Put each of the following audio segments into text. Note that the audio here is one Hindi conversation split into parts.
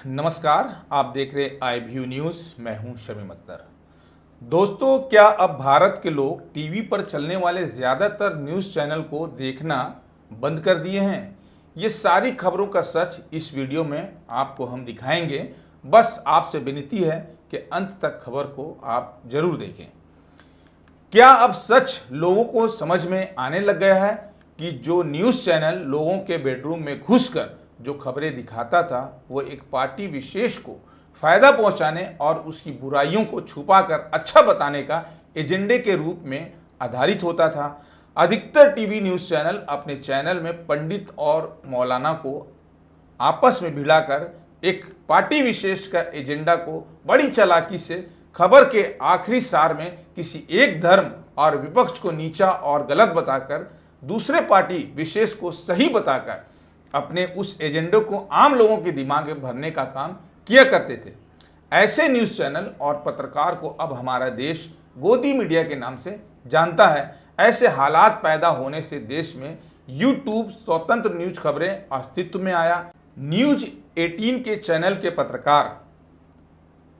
नमस्कार, आप देख रहे iView न्यूज़। मैं हूं शमीम अख्तर। दोस्तों, क्या अब भारत के लोग टीवी पर चलने वाले ज़्यादातर न्यूज़ चैनल को देखना बंद कर दिए हैं? ये सारी खबरों का सच इस वीडियो में आपको हम दिखाएंगे। बस आपसे विनती है कि अंत तक खबर को आप जरूर देखें। क्या अब सच लोगों को समझ में आने लग गया है कि जो न्यूज़ चैनल लोगों के बेडरूम में घुसकर जो खबरें दिखाता था वो एक पार्टी विशेष को फायदा पहुंचाने और उसकी बुराइयों को छुपाकर अच्छा बताने का एजेंडे के रूप में आधारित होता था? अधिकतर टीवी न्यूज़ चैनल अपने चैनल में पंडित और मौलाना को आपस में भिड़ाकर एक पार्टी विशेष का एजेंडा को बड़ी चालाकी से खबर के आखिरी सार में किसी एक धर्म और विपक्ष को नीचा और गलत बताकर दूसरे पार्टी विशेष को सही बताकर अपने उस एजेंडे को आम लोगों के दिमाग में भरने का काम किया करते थे। ऐसे न्यूज़ चैनल और पत्रकार को अब हमारा देश गोदी मीडिया के नाम से जानता है। ऐसे हालात पैदा होने से देश में यूट्यूब स्वतंत्र न्यूज खबरें अस्तित्व में आया। न्यूज 18 के चैनल के पत्रकार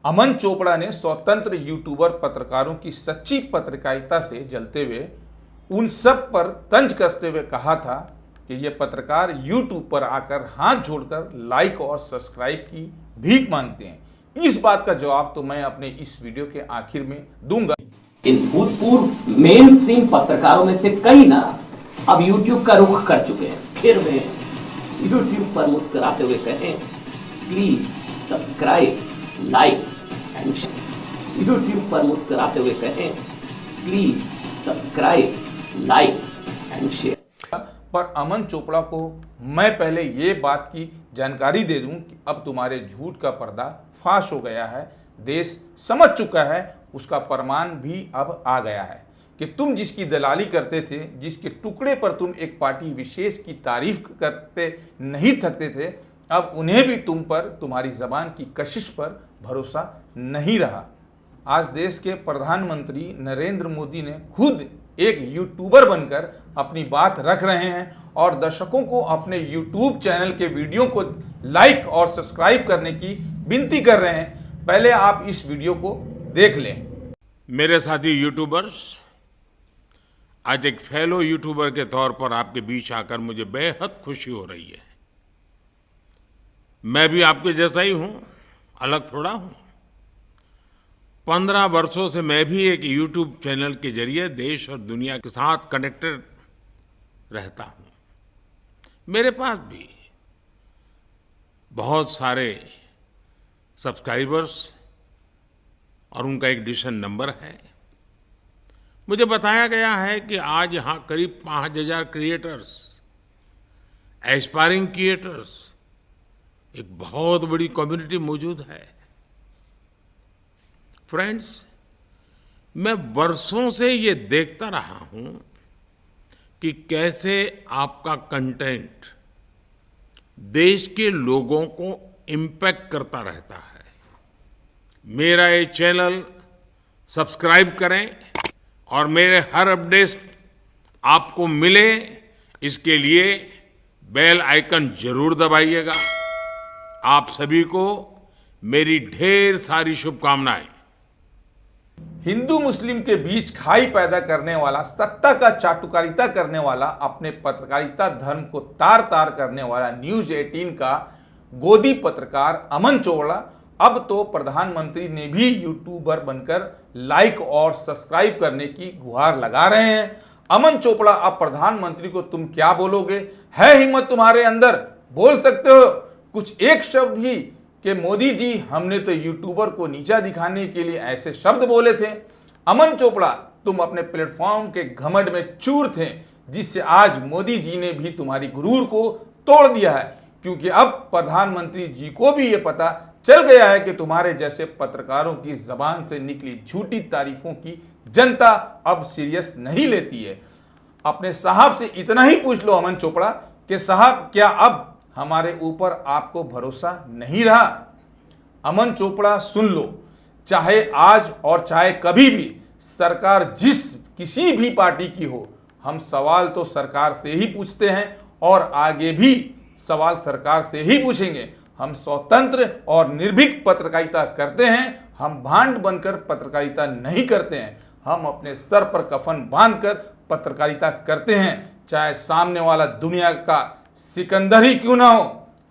अमन चोपड़ा ने स्वतंत्र यूट्यूबर पत्रकारों की सच्ची पत्रकारिता से जलते हुए उन सब पर तंज कसते हुए कहा था कि ये पत्रकार यूट्यूब पर आकर हाथ जोड़कर लाइक और सब्सक्राइब की भीख मांगते हैं। इस बात का जवाब तो मैं अपने इस वीडियो के आखिर में दूंगा। इन भूतपूर्व मेन स्ट्रीम पत्रकारों में से कई ना अब यूट्यूब का रुख कर चुके हैं। फिर वे यूट्यूब पर मुस्कुराते हुए कहें, please subscribe, like and share. YouTube पर मुस्कुराते हुए कहें, please subscribe, like and share. पर अमन चोपड़ा को मैं पहले ये बात की जानकारी दे दूं कि अब तुम्हारे झूठ का पर्दा फाश हो गया है। देश समझ चुका है, उसका प्रमाण भी अब आ गया है कि तुम जिसकी दलाली करते थे, जिसके टुकड़े पर तुम एक पार्टी विशेष की तारीफ करते नहीं थकते थे, अब उन्हें भी तुम पर, तुम्हारी जबान की कशिश पर भरोसा नहीं रहा। आज देश के प्रधानमंत्री नरेंद्र मोदी ने खुद एक यूट्यूबर बनकर अपनी बात रख रहे हैं और दर्शकों को अपने यूट्यूब चैनल के वीडियो को लाइक और सब्सक्राइब करने की विनती कर रहे हैं। पहले आप इस वीडियो को देख लें। मेरे साथी यूट्यूबर्स, आज एक फेलो यूट्यूबर के तौर पर आपके बीच आकर मुझे बेहद खुशी हो रही है। मैं भी आपके जैसा ही हूं, अलग थोड़ा हूं। 15 वर्षों से मैं भी एक यूट्यूब चैनल के जरिए देश और दुनिया के साथ कनेक्टेड रहता हूं। मेरे पास भी बहुत सारे सब्सक्राइबर्स और उनका एक डिसीजन नंबर है। मुझे बताया गया है कि आज यहां करीब 5000 क्रिएटर्स, एस्पायरिंग क्रिएटर्स, एक बहुत बड़ी कम्युनिटी मौजूद है। फ्रेंड्स, मैं वर्षों से ये देखता रहा हूं कि कैसे आपका कंटेंट देश के लोगों को इम्पैक्ट करता रहता है। मेरा ये चैनल सब्सक्राइब करें और मेरे हर अपडेट आपको मिले, इसके लिए बेल आइकन जरूर दबाइएगा। आप सभी को मेरी ढेर सारी शुभकामनाएं। हिंदू मुस्लिम के बीच खाई पैदा करने वाला, सत्ता का चाटुकारिता करने वाला, अपने पत्रकारिता धर्म को तार तार करने वाला न्यूज 18 का गोदी पत्रकार अमन चोपड़ा अब तो प्रधानमंत्री ने भी यूट्यूबर बनकर लाइक और सब्सक्राइब करने की गुहार लगा रहे हैं। अमन चोपड़ा, अब प्रधानमंत्री को तुम क्या बोलोगे? है हिम्मत तुम्हारे अंदर? बोल सकते हो कुछ एक शब्द ही कि मोदी जी, हमने तो यूट्यूबर को नीचा दिखाने के लिए ऐसे शब्द बोले थे। अमन चोपड़ा, तुम अपने प्लेटफॉर्म के घमंड में चूर थे, जिससे आज मोदी जी ने भी तुम्हारी गुरूर को तोड़ दिया है। क्योंकि अब प्रधानमंत्री जी को भी ये पता चल गया है कि तुम्हारे जैसे पत्रकारों की जबान से निकली झूठी तारीफों की जनता अब सीरियस नहीं लेती है। अपने साहब से इतना ही पूछ लो अमन चोपड़ा कि साहब, क्या अब हमारे ऊपर आपको भरोसा नहीं रहा? अमन चोपड़ा, सुन लो, चाहे आज और चाहे कभी भी सरकार किसी भी पार्टी की हो, हम सवाल तो सरकार से ही पूछते हैं और आगे भी सवाल सरकार से ही पूछेंगे। हम स्वतंत्र और निर्भीक पत्रकारिता करते हैं। हम भांड बनकर पत्रकारिता नहीं करते हैं। हम अपने सर पर कफन बांधकर पत्रकारिता करते हैं, चाहे सामने वाला दुनिया का सिकंदर ही क्यों ना हो।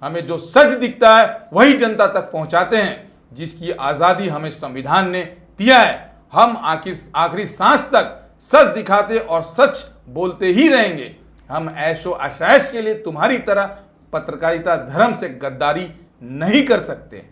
हमें जो सच दिखता है वही जनता तक पहुंचाते हैं, जिसकी आज़ादी हमें संविधान ने दिया है। हम आखिरी सांस तक सच दिखाते और सच बोलते ही रहेंगे। हम ऐशो आशाइश के लिए तुम्हारी तरह पत्रकारिता धर्म से गद्दारी नहीं कर सकते।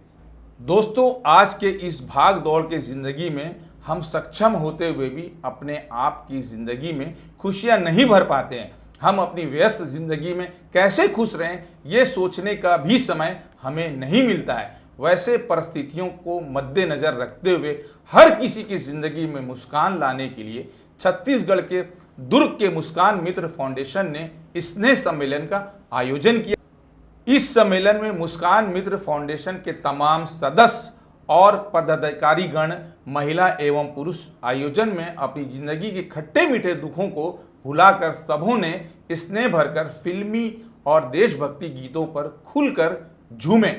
दोस्तों, आज के इस भाग दौड़ के ज़िंदगी में हम सक्षम होते हुए भी अपने आप की ज़िंदगी में खुशियां नहीं भर पाते हैं। हम अपनी व्यस्त ज़िंदगी में कैसे खुश रहें, ये सोचने का भी समय हमें नहीं मिलता है। वैसे परिस्थितियों को मद्देनज़र रखते हुए हर किसी की ज़िंदगी में मुस्कान लाने के लिए छत्तीसगढ़ के दुर्ग के मुस्कान मित्र फाउंडेशन ने स्नेह सम्मेलन का आयोजन किया। इस सम्मेलन में मुस्कान मित्र फाउंडेशन के तमाम सदस्य और पदाधिकारीगण, महिला एवं पुरुष आयोजन में अपनी जिंदगी के खट्टे मीठे दुखों को भुलाकर सबों ने स्नेह भरकर फिल्मी और देशभक्ति गीतों पर खुलकर झूमे।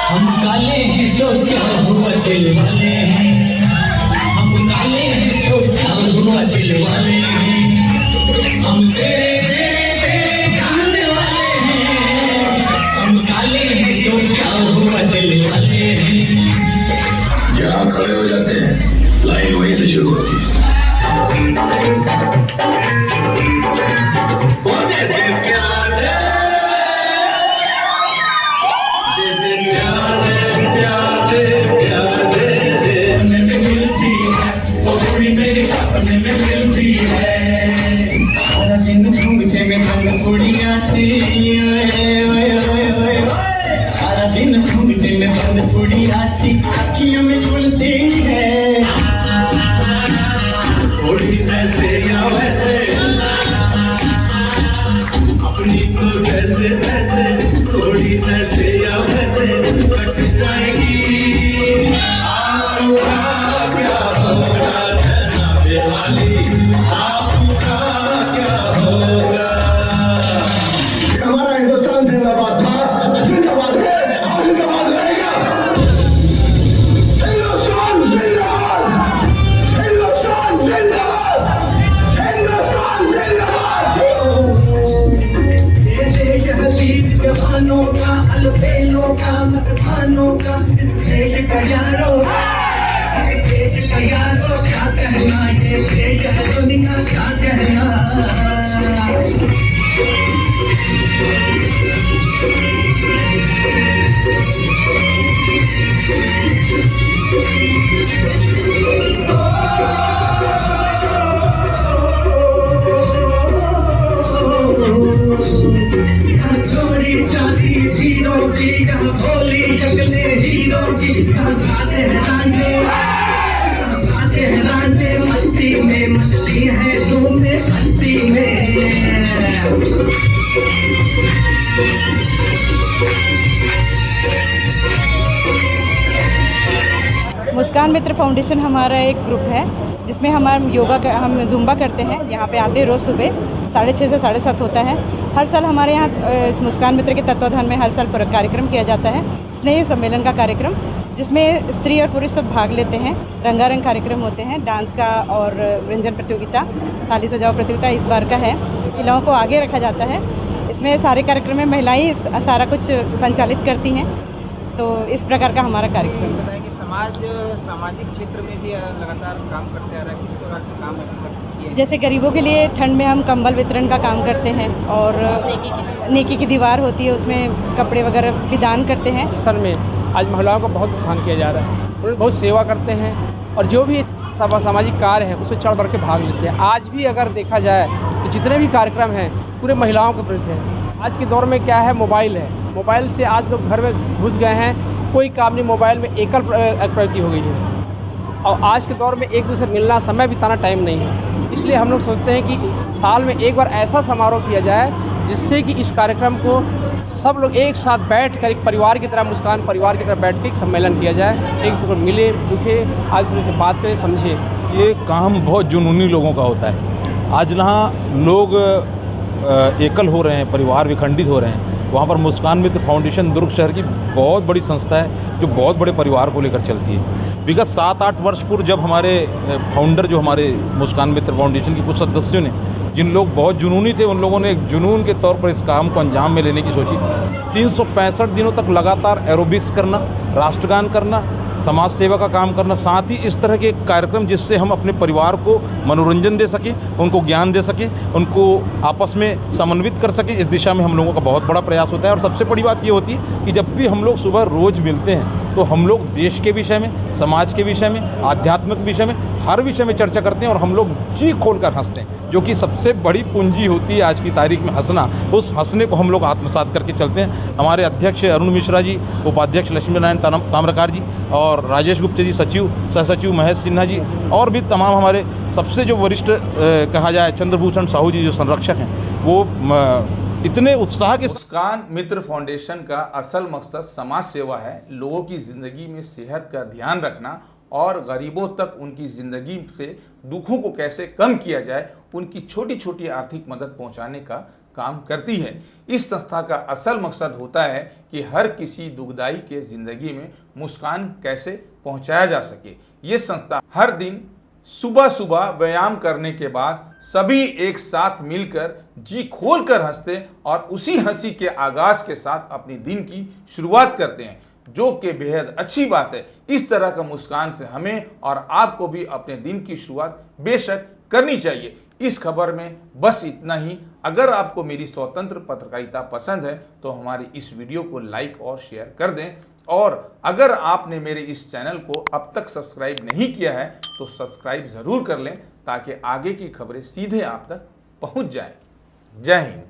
हम काले हैं तो क्या हुआ दिल वाले हैं, हम काले हैं तो क्या हुआ दिल वाले हैं, हम तेरे तेरे तेरे जानने वाले हैं, हम काले हैं तो क्या हुआ दिल वाले हैं। यहाँ खड़े हो जाते हैं, लाइन वहीं से शुरू होती है। अखियों में झूलती है थोड़ी वैसे या वैसे, अपनी तो वैसे वैसे थोड़ी वैसे या वैसे कट जाएगी। आपका क्या होगा जनाबे वाली, आपका क्या होगा। हमारा हिंदुस्तान जिंदाबाद था, जिंदाबाद है और जिंदाबाद रहेगा। जवानों का अलबेलों का मरदानों का देश का यारो, देश का यारो क्या कहना, ये देश है दुनिया क्या कहना। भोली चांदी हीरो की यहाँ भोली शक्ले हीरो की यहाँ गाते हैं रांझे मस्ती में मस्ती है झूमे मस्ती में। मुस्कान मित्र फाउंडेशन हमारा एक ग्रुप है जिसमें हम हम जुम्बा करते हैं। यहाँ पे आते हैं रोज़ सुबह 6:30 से 7:30 होता है। हर साल हमारे यहाँ इस मुस्कान मित्र के तत्वाधान में हर साल कार्यक्रम किया जाता है, स्नेह सम्मेलन का कार्यक्रम, जिसमें स्त्री और पुरुष सब भाग लेते हैं। रंगारंग कार्यक्रम होते हैं, डांस का और व्यंजन प्रतियोगिता, थाली सजाओ प्रतियोगिता इस बार का है। महिलाओं को आगे रखा जाता है। इसमें सारे कार्यक्रम में महिलाएं सारा कुछ संचालित करती हैं। तो इस प्रकार का हमारा कार्यक्रम है। कि सामाजिक क्षेत्र में भी लगातार काम करते आ रहा है, किस प्रकार के काम करती है? जैसे गरीबों के लिए ठंड में हम कंबल वितरण का काम करते हैं और नेकी की दीवार होती है, उसमें कपड़े वगैरह भी दान करते हैं। सर में आज महिलाओं का बहुत नुकसान किया जा रहा है, उन्हें बहुत सेवा करते हैं और जो भी सामाजिक कार्य है उसमें चढ़ बढ़ के भाग लेते हैं। आज भी अगर देखा जाए तो जितने भी कार्यक्रम हैं पूरे महिलाओं के प्रति हैं। आज के दौर में क्या है, मोबाइल है, मोबाइल से आज लोग घर में घुस गए हैं, कोई काम नहीं, मोबाइल में एकल प्रवृत्ति हो गई है और आज के दौर में एक दूसरे मिलना, समय बिताना टाइम नहीं है। इसलिए हम लोग सोचते हैं कि साल में एक बार ऐसा समारोह किया जाए जिससे कि इस कार्यक्रम को सब लोग एक साथ बैठ कर एक परिवार की तरह, मुस्कान परिवार की तरह बैठ के एक सम्मेलन किया जाए, एक दूसरे को मिले, दुखे, आज से बात करें, समझे। ये काम बहुत जुनूनी लोगों का होता है। आज जहाँ लोग एकल हो रहे हैं, परिवार विखंडित हो रहे हैं, वहाँ पर मुस्कान मित्र फाउंडेशन दुर्ग शहर की बहुत बड़ी संस्था है जो बहुत बड़े परिवार को लेकर चलती है। विगत 7-8 वर्ष पूर्व जब हमारे फाउंडर जो हमारे मुस्कान मित्र फाउंडेशन के कुछ सदस्यों ने, जिन लोग बहुत जुनूनी थे, उन लोगों ने एक जुनून के तौर पर इस काम को अंजाम में लेने की सोची। 365 दिनों तक लगातार एरोबिक्स करना, राष्ट्रगान करना, समाज सेवा का काम करना, साथ ही इस तरह के कार्यक्रम जिससे हम अपने परिवार को मनोरंजन दे सकें, उनको ज्ञान दे सकें, उनको आपस में समन्वित कर सकें, इस दिशा में हम लोगों का बहुत बड़ा प्रयास होता है। और सबसे बड़ी बात ये होती है कि जब भी हम लोग सुबह रोज़ मिलते हैं तो हम लोग देश के विषय में, समाज के विषय में, आध्यात्मिक विषय में, हर विषय में चर्चा करते हैं और हम लोग जी खोलकर हंसते हैं, जो कि सबसे बड़ी पूंजी होती है आज की तारीख में, हंसना। उस हंसने को हम लोग आत्मसात करके चलते हैं। हमारे अध्यक्ष अरुण मिश्रा जी, उपाध्यक्ष लक्ष्मी नारायण ताम्रकार जी और राजेश गुप्ता जी, सचिव सह सचिव महेश सिन्हा जी, और भी तमाम हमारे सबसे जो वरिष्ठ कहा जाए चंद्रभूषण साहू जी जो संरक्षक हैं, वो इतने उत्साह के। मुस्कान मित्र फाउंडेशन का असल मकसद समाज सेवा है, लोगों की ज़िंदगी में सेहत का ध्यान रखना और गरीबों तक उनकी ज़िंदगी से दुखों को कैसे कम किया जाए, उनकी छोटी छोटी आर्थिक मदद पहुंचाने का काम करती है। इस संस्था का असल मकसद होता है कि हर किसी दुखदाई के ज़िंदगी में मुस्कान कैसे पहुंचाया जा सके। ये संस्था हर दिन सुबह सुबह व्यायाम करने के बाद सभी एक साथ मिलकर जी खोलकर हंसते और उसी हंसी के आगाज के साथ अपने दिन की शुरुआत करते हैं, जो कि बेहद अच्छी बात है। इस तरह का मुस्कान से हमें और आपको भी अपने दिन की शुरुआत बेशक करनी चाहिए। इस खबर में बस इतना ही। अगर आपको मेरी स्वतंत्र पत्रकारिता पसंद है तो हमारी इस वीडियो को लाइक और शेयर कर दें, और अगर आपने मेरे इस चैनल को अब तक सब्सक्राइब नहीं किया है तो सब्सक्राइब ज़रूर कर लें ताकि आगे की खबरें सीधे आप तक पहुंच जाएं। जय हिंद।